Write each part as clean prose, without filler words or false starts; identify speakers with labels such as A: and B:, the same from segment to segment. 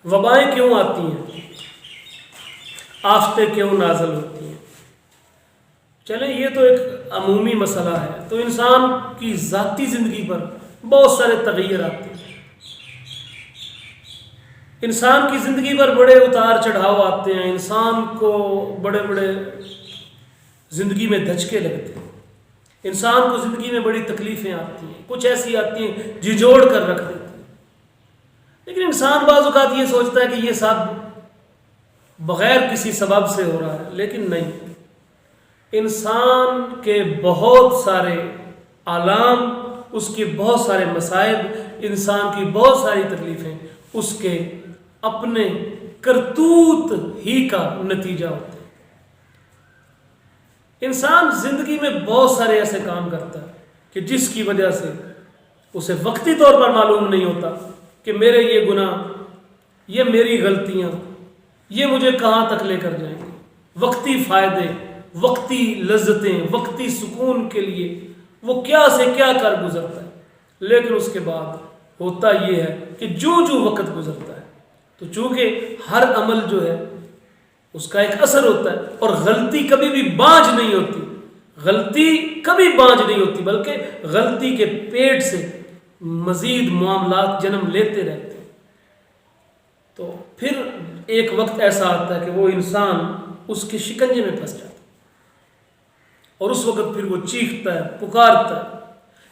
A: وبائیں کیوں آتی ہیں، آفتیں کیوں نازل ہوتی ہیں؟ چلیں یہ تو ایک عمومی مسئلہ ہے، تو انسان کی ذاتی زندگی پر بہت سارے تغیر آتے ہیں، انسان کی زندگی پر بڑے اتار چڑھاؤ آتے ہیں، انسان کو بڑے بڑے زندگی میں دھچکے لگتے ہیں، انسان کو زندگی میں بڑی تکلیفیں آتی ہیں، کچھ ایسی آتی ہیں جھنجھوڑ کر رکھ دیتی ہیں، لیکن انسان بعض اوقات یہ سوچتا ہے کہ یہ سب بغیر کسی سبب سے ہو رہا ہے، لیکن نہیں، انسان کے بہت سارے آلام، اس کے بہت سارے مصائب، انسان کی بہت ساری تکلیفیں اس کے اپنے کرتوت ہی کا نتیجہ ہوتا ہے۔ انسان زندگی میں بہت سارے ایسے کام کرتا ہے کہ جس کی وجہ سے اسے وقتی طور پر معلوم نہیں ہوتا کہ میرے یہ گناہ، یہ میری غلطیاں، یہ مجھے کہاں تک لے کر جائیں گے، وقتی فائدے، وقتی لذتیں، وقتی سکون کے لیے وہ کیا سے کیا کر گزرتا ہے، لیکن اس کے بعد ہوتا یہ ہے کہ جو وقت گزرتا ہے تو چونکہ ہر عمل جو ہے اس کا ایک اثر ہوتا ہے، اور غلطی کبھی بھی باج نہیں ہوتی، غلطی کبھی باج نہیں ہوتی، بلکہ غلطی کے پیٹ سے مزید معاملات جنم لیتے رہتے ہیں، تو پھر ایک وقت ایسا آتا ہے کہ وہ انسان اس کے شکنجے میں پھنس جاتا ہے، اور اس وقت پھر وہ چیختا ہے، پکارتا ہے۔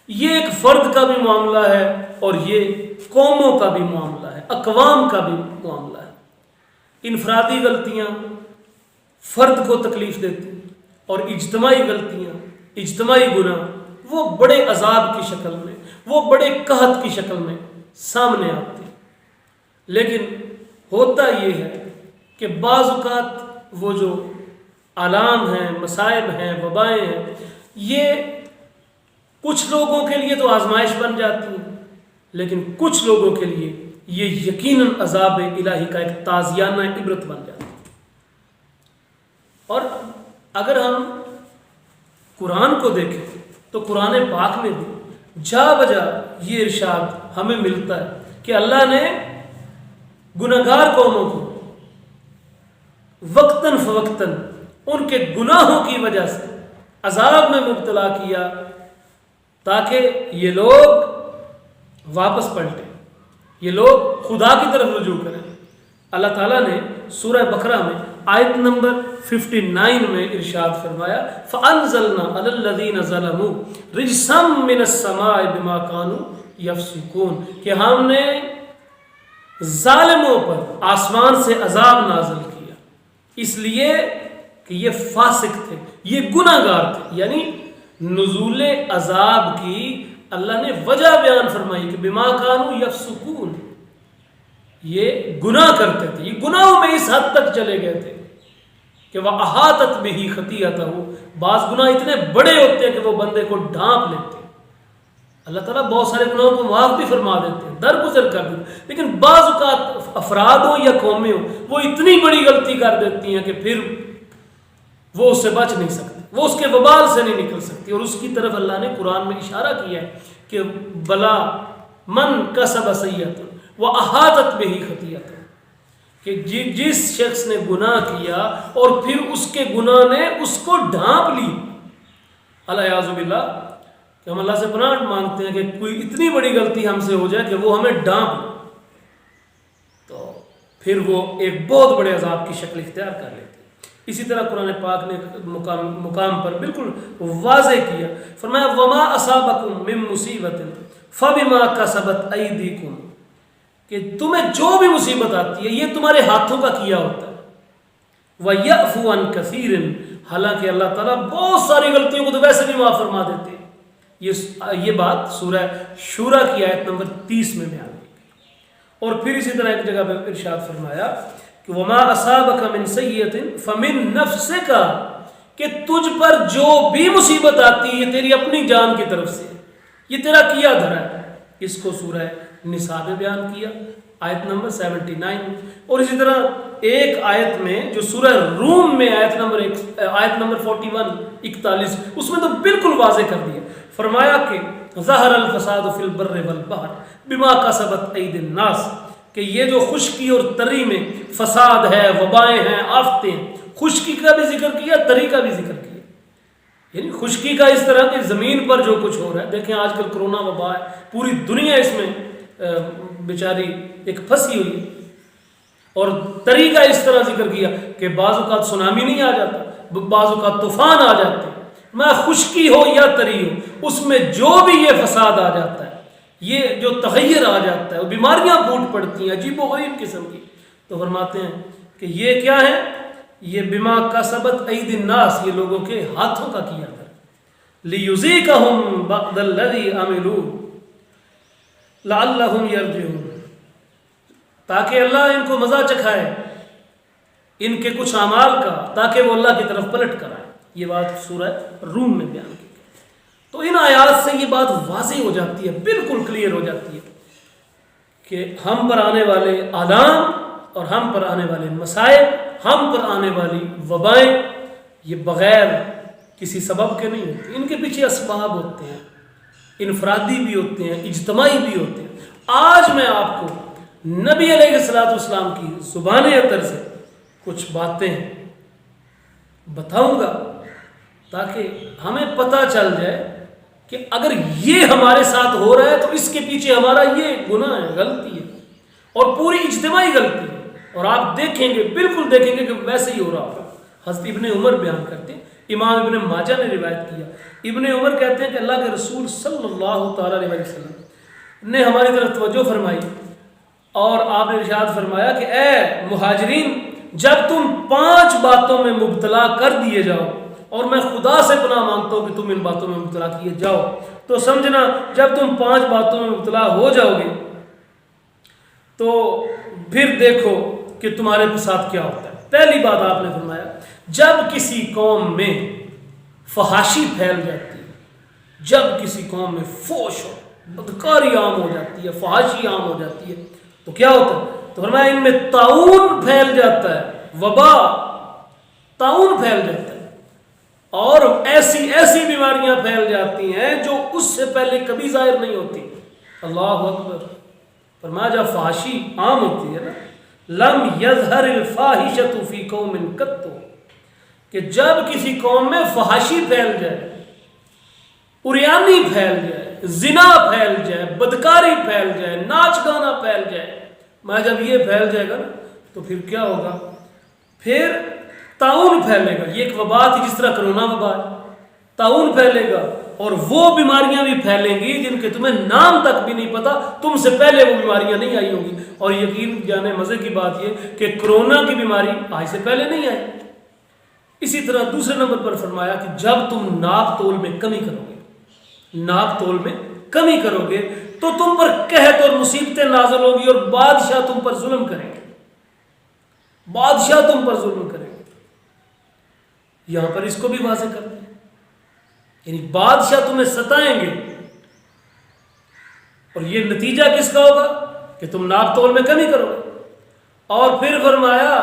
A: یہ ایک فرد کا بھی معاملہ ہے اور یہ قوموں کا بھی معاملہ ہے، اقوام کا بھی معاملہ ہے۔ انفرادی غلطیاں فرد کو تکلیف دیتی ہیں، اور اجتماعی غلطیاں، اجتماعی گناہ وہ بڑے عذاب کی شکل میں، وہ بڑے قحط کی شکل میں سامنے آتے ہیں، لیکن ہوتا یہ ہے کہ بعض اوقات وہ جو آلام ہیں، مصائب ہیں، وبائیں ہیں، یہ کچھ لوگوں کے لیے تو آزمائش بن جاتی ہیں، لیکن کچھ لوگوں کے لیے یہ یقیناً عذاب الہی کا ایک تازیانہ عبرت بن جاتی ہے۔ اور اگر ہم قرآن کو دیکھیں تو قرآن پاک میں بھی جا بجا یہ ارشاد ہمیں ملتا ہے کہ اللہ نے گناہگار قوموں کو وقتاً فوقتاً ان کے گناہوں کی وجہ سے عذاب میں مبتلا کیا تاکہ یہ لوگ واپس پلٹیں، یہ لوگ خدا کی طرف رجوع کریں۔ اللہ تعالیٰ نے سورہ بقرہ میں آیت نمبر 59 میں ارشاد فرمایا فَأَنزَلْنَا عَلَى الَّذِينَ ظَلَمُوا رِجْسًا مِّنَ السَّمَاءِ بِمَا كَانُوا يَفْسُقُونَ کہ ہم نے ظالموں پر آسمان سے عذاب نازل کیا اس لیے کہ یہ فاسق تھے، یہ گناہگار تھے، یعنی نزول عذاب کی اللہ نے وجہ بیان فرمائی کہ بما كانوا يفسقون، یہ گناہ کرتے تھے، یہ گناہوں میں اس حد تک چلے گئے تھے کہ وَأَحَاطَتْ بِهِ خَطِيئَتُهُ، بعض گناہ اتنے بڑے ہوتے ہیں کہ وہ بندے کو ڈھانپ لیتے ہیں، اللہ تعالیٰ بہت سارے گناہوں کو معاف بھی فرما دیتے ہیں، درگزر کر دیتے ہیں، لیکن بعض اوقات افراد ہوں یا قومیں ہوں وہ اتنی بڑی غلطی کر دیتی ہیں کہ پھر وہ اس سے بچ نہیں سکتے، وہ اس کے وبال سے نہیں نکل سکتی، اور اس کی طرف اللہ نے قرآن میں اشارہ کیا ہے کہ بلا من کسب سیئۃ وَأَحَاطَتْ بِهِ خَطِیئَتُهُ کہ جس شخص نے گناہ کیا اور پھر اس کے گناہ نے اس کو ڈھانپ لی، الیاذ باللہ، کہ ہم اللہ سے پناہ مانگتے ہیں کہ کوئی اتنی بڑی غلطی ہم سے ہو جائے کہ وہ ہمیں ڈھانپ لے، تو پھر وہ ایک بہت بڑے عذاب کی شکل اختیار کر لیتے ہیں۔ اسی طرح قرآن پاک نے مقام پر بالکل واضح کیا، فرمایا وَمَا أَصَابَكُم مِّن مُّصِيبَةٍ فَبِمَا كَسَبَتْ أَيْدِيكُمْ کہ تمہیں جو بھی مصیبت آتی ہے یہ تمہارے ہاتھوں کا کیا ہوتا ہے، وَيَعْفُو عَن كَثِيرٍ حالانکہ اللہ تعالیٰ بہت ساری غلطیوں کو تو ویسے بھی معاف فرما دیتے ہیں۔ یہ بات سورہ شورا کی آیت نمبر 30 میں بیان کی، اور پھر اسی طرح ایک جگہ پہ ارشاد فرمایا کہ وَمَا أَصَابَكَ مِن سَيِّئَةٍ فَمِن نَفْسِكَ کہ تجھ پر جو بھی مصیبت آتی ہے یہ تیری اپنی جان کی طرف سے، یہ تیرا کیا دھرا ہے۔ اس کو سورہ نساء میں بیان کیا آیت نمبر 79، اور اسی طرح ایک آیت میں جو سورہ روم میں آیت نمبر 41 اس میں تو بالکل واضح کر دیا، فرمایا کہ ظہر الفساد فی البر والبحر بما کسبت ایدی الناس کہ یہ جو خشکی اور تری میں فساد ہے، وبائیں ہیں، آفتیں ہیں، خشکی کا بھی ذکر کیا، تری کا بھی ذکر کیا. یعنی خشکی کا اس طرح کہ زمین پر جو کچھ ہو رہا ہے، دیکھیں آج کل کرونا وبا ہے، پوری دنیا اس میں بیچاری ایک پھنسی ہوئی ہے. اور تری کا اس طرح ذکر کیا کہ بعض اوقات سونامی نہیں آ جاتا، بعض اوقات طوفان آ جاتے ہیں. میں خشکی ہو یا تری ہو، اس میں جو بھی یہ فساد آ جاتا ہے، یہ جو تغیر آ جاتا ہے، وہ بیماریاں پھوٹ پڑتی ہیں عجیب و غریب قسم کی. تو فرماتے ہیں کہ یہ کیا ہے؟ یہ بما کسبت ایدی الناس، یہ لوگوں کے ہاتھوں کا کیا تھا. لیذیقہم بعض الذی عملوا لعلہم یرجعون، تاکہ اللہ ان کو مزہ چکھائے ان کے کچھ اعمال کا، تاکہ وہ اللہ کی طرف پلٹ کر آئے. یہ بات سورہ روم میں بیان کی گئی. تو ان آیات سے یہ بات واضح ہو جاتی ہے، بالکل کلیئر ہو جاتی ہے کہ ہم پر آنے والے آلام اور ہم پر آنے والے مسائل، ہم پر آنے والی وبائیں، یہ بغیر کسی سبب کے نہیں ہوتے. ان کے پیچھے اسباب ہوتے ہیں، انفرادی بھی ہوتے ہیں، اجتماعی بھی ہوتے ہیں. آج میں آپ کو نبی علیہ الصلوۃ والسلام کی زبان اطہر سے کچھ باتیں بتاؤں گا تاکہ ہمیں پتہ چل جائے کہ اگر یہ ہمارے ساتھ ہو رہا ہے تو اس کے پیچھے ہمارا یہ گناہ ہے، غلطی ہے، اور پوری اجتماعی غلطی ہے. اور آپ دیکھیں گے، بالکل دیکھیں گے کہ ویسے ہی ہو رہا ہوگا. حضرت ابن عمر بیان کرتے ہیں، امام ابن ماجہ نے روایت کیا. ابن عمر کہتے ہیں کہ اللہ کے رسول صلی اللہ تعالیٰ علیہ وسلم نے ہماری طرف توجہ فرمائی اور آپ نے ارشاد فرمایا کہ اے مہاجرین، جب تم 5 باتوں میں مبتلا کر دیے جاؤ، اور میں خدا سے پناہ مانگتا ہوں کہ تم ان باتوں میں مبتلا کیے جاؤ، تو سمجھنا جب تم 5 باتوں میں مبتلا ہو جاؤ گے تو پھر دیکھو کہ تمہارے ساتھ کیا ہوتا ہے. پہلی بات آپ نے فرمایا، جب کسی قوم میں فحاشی پھیل جاتی ہے، جب کسی قوم میں فوش ہو، بدکاری عام ہو جاتی ہے، فحاشی عام ہو جاتی ہے، تو کیا ہوتا ہے؟ تو فرمایا ان میں طاعون پھیل جاتا ہے، وبا، طاعون پھیل جاتا ہے، اور ایسی ایسی بیماریاں پھیل جاتی ہیں جو اس سے پہلے کبھی ظاہر نہیں ہوتی. اللہ اکبر. فرمایا جب فحاشی عام ہوتی ہے نا، لم یظہر الفاحشۃ فی قوم قط، کہ جب کسی قوم میں فحاشی پھیل جائے، عریانی پھیل جائے، زنا پھیل جائے، بدکاری پھیل جائے، ناچ گانا پھیل جائے، میں جب یہ پھیل جائے گا نا تو پھر کیا ہوگا؟ پھر طاعون پھیلے گا. یہ ایک وبا تھی، جس طرح کرونا وبا ہے، طاعون پھیلے گا، اور وہ بیماریاں بھی پھیلیں گی جن کے تمہیں نام تک بھی نہیں پتا، تم سے پہلے وہ بیماریاں نہیں آئی ہوں گی. اور یقین جانے مزے کی بات یہ کہ کرونا کی بیماری آج سے پہلے نہیں آئی. اسی طرح دوسرے نمبر پر فرمایا کہ جب تم ناپ تول میں کمی کرو گے، ناپ تول میں کمی کرو گے تو تم پر قحط اور مصیبتیں نازل ہوگی، اور بادشاہ تم پر ظلم کریں گے، بادشاہ تم پر ظلم کریں گے. یہاں پر اس کو بھی واضح کر دیں، یعنی بادشاہ تمہیں ستائیں گے، اور یہ نتیجہ کس کا ہوگا؟ کہ تم ناپ تول میں کمی کرو گے. اور پھر فرمایا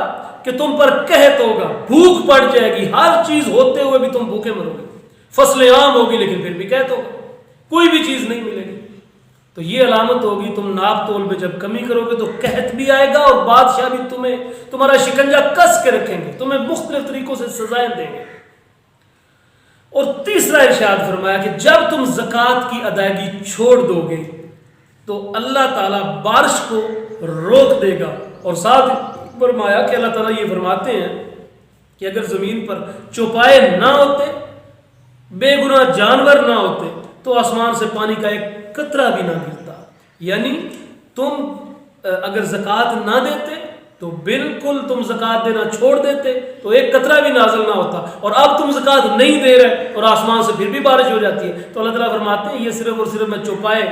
A: کہ تم پر قحط ہوگا، بھوک پڑ جائے گی، ہر چیز ہوتے ہوئے بھی تم بھوکے مرو گے. فصلیں عام ہوگی لیکن پھر بھی قحط ہوگا، کوئی بھی چیز نہیں ملے گی. تو یہ علامت ہوگی تم ناپ تول میں جب کمی کرو گے تو قحط بھی آئے گا، اور بادشاہ بھی تمہارا شکنجہ کس کے رکھیں گے، تمہیں مختلف طریقوں سے سزائیں دیں گے. اور تیسرا ارشاد فرمایا کہ جب تم زکوٰۃ کی ادائیگی چھوڑ دو گے تو اللہ تعالیٰ بارش کو روک دے گا. اور ساتھ فرمایا کہ اللہ تعالیٰ یہ فرماتے ہیں کہ اگر زمین پر چوپائے نہ ہوتے، بے گناہ جانور نہ ہوتے، تو آسمان سے پانی کا ایک قطرہ بھی نہ گرتا. یعنی تم اگر زکوٰۃ نہ دیتے تو بالکل تم زکوٰۃ دینا چھوڑ دیتے تو ایک قطرہ بھی نازل نہ ہوتا، اور اب تم زکوٰۃ نہیں دے رہے اور آسمان سے پھر بھی بارش ہو جاتی ہے. تو اللہ تعالیٰ فرماتے ہیں یہ صرف اور صرف میں چوپائے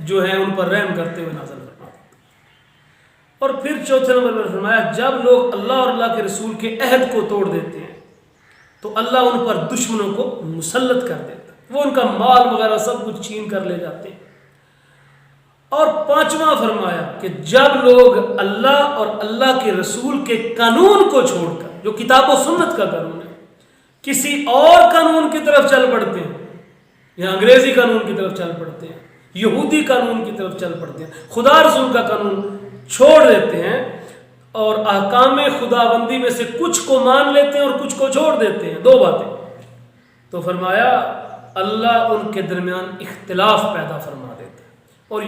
A: جو ہیں ان پر رحم کرتے ہوئے نازل فرماتا. اور پھر چوتھے نمبر پر فرمایا جب لوگ اللہ اور اللہ کے رسول کے عہد کو توڑ دیتے ہیں تو اللہ ان پر دشمنوں کو مسلط کر دیتا ہے، وہ ان کا مال وغیرہ سب کچھ چھین کر لے جاتے ہیں. اور پانچواں فرمایا کہ جب لوگ اللہ اور اللہ کے رسول کے قانون کو چھوڑ کر، جو کتاب و سنت کا قانون ہے، کسی اور قانون کی طرف چل پڑتے ہیں، یا انگریزی قانون کی طرف چل پڑتے ہیں، یہودی قانون کی طرف چل پڑتے ہیں، خدا رسول کا قانون چھوڑ دیتے ہیں اور احکام خداوندی میں سے کچھ کو مان لیتے ہیں اور کچھ کو چھوڑ دیتے ہیں، دو باتیں، تو فرمایا اللہ ان کے درمیان اختلاف پیدا فرما دیتے ہیں۔ اور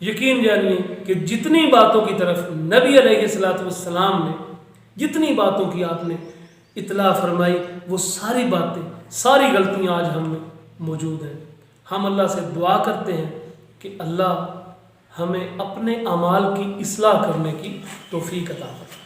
A: یقین جانیے کہ جتنی باتوں کی طرف نبی علیہ الصلوۃ والسلام نے جتنی باتوں کی آپ نے اطلاع فرمائی، وہ ساری باتیں، ساری غلطیاں آج ہم میں موجود ہیں۔ ہم اللہ سے دعا کرتے ہیں کہ اللہ ہمیں اپنے اعمال کی اصلاح کرنے کی توفیق عطا فرمائے۔